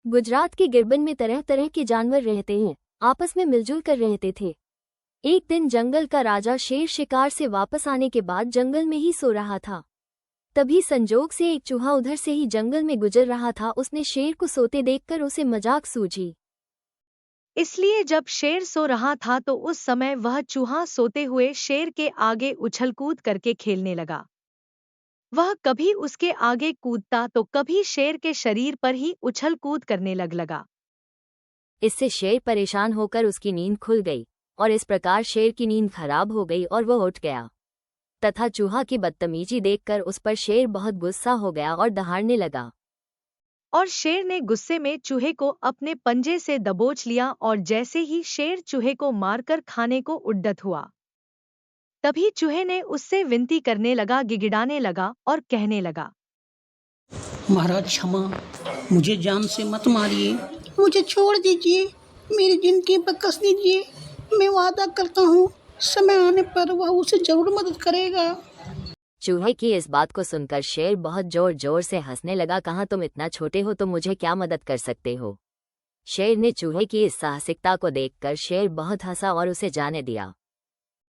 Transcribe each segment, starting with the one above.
गुजरात के गिरबन में तरह तरह के जानवर रहते हैं, आपस में मिलजुल कर रहते थे। एक दिन जंगल का राजा शेर शिकार से वापस आने के बाद जंगल में ही सो रहा था। तभी संजोग से एक चूहा उधर से ही जंगल में गुजर रहा था। उसने शेर को सोते देखकर उसे मजाक सूझी। इसलिए जब शेर सो रहा था तो उस समय वह चूहा सोते हुए शेर के आगे उछल-कूद करके खेलने लगा। वह कभी उसके आगे कूदता तो कभी शेर के शरीर पर ही उछल-कूद करने लगा। इससे शेर परेशान होकर उसकी नींद खुल गई और इस प्रकार शेर की नींद खराब हो गई और वह उठ गया तथा चूहा की बदतमीजी देखकर उस पर शेर बहुत गुस्सा हो गया और दहाड़ने लगा। और शेर ने गुस्से में चूहे को अपने पंजे से दबोच लिया और जैसे ही शेर चूहे को मारकर खाने को उद्यत हुआ, तभी चूहे ने उससे विनती करने लगा, गिड़गिड़ाने लगा और कहने लगा, महाराज क्षमा, मुझे जान से मत मारिए, मुझे छोड़ दीजिए, मेरी जिंदगी पर कस दीजिए। मैं वादा करता हूँ समय आने पर वह उसे जरूर मदद करेगा। चूहे की इस बात को सुनकर शेर बहुत जोर जोर से हंसने लगा। कहाँ तुम इतना छोटे हो तो मुझे क्या मदद कर सकते हो। शेर ने चूहे की इस साहसिकता को देखकर शेर बहुत हंसा और उसे जाने दिया।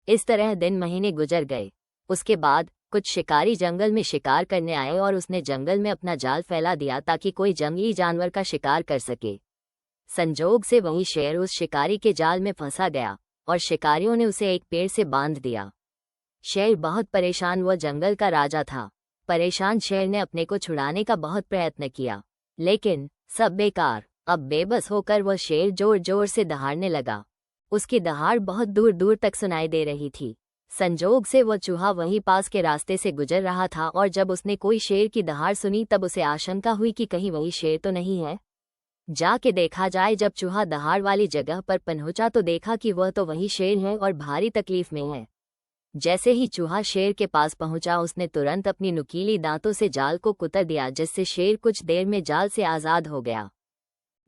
इस तरह दिन महीने गुजर गए। उसके बाद कुछ शिकारी जंगल में शिकार करने आए और उसने जंगल में अपना जाल फैला दिया ताकि कोई जंगली जानवर का शिकार कर सके। संजोग से वही शेर उस शिकारी के जाल में फंसा गया और शिकारियों ने उसे एक पेड़ से बांध दिया। शेर बहुत परेशान, वह जंगल का राजा था। परेशान शेर ने अपने को छुड़ाने का बहुत प्रयत्न किया, लेकिन सब बेकार। अब बेबस होकर वह शेर जोर जोर से दहाड़ने लगा। उसकी दहाड़ बहुत दूर दूर तक सुनाई दे रही थी। संजोग से वह चूहा वहीं पास के रास्ते से गुजर रहा था और जब उसने कोई शेर की दहाड़ सुनी तब उसे आशंका हुई कि कहीं वही शेर तो नहीं है। जाके देखा जाए। जब चूहा दहाड़ वाली जगह पर पहुंचा तो देखा कि वह तो वही शेर है और भारी तकलीफ में है। जैसे ही चूहा शेर के पास पहुंचा उसने तुरंत अपनी नुकीली दांतों से जाल को कुतर दिया, जिससे शेर कुछ देर में जाल से आज़ाद हो गया।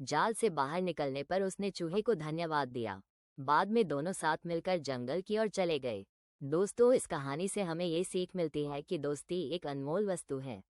जाल से बाहर निकलने पर उसने चूहे को धन्यवाद दिया। बाद में दोनों साथ मिलकर जंगल की ओर चले गए। दोस्तों, इस कहानी से हमें ये सीख मिलती है कि दोस्ती एक अनमोल वस्तु है।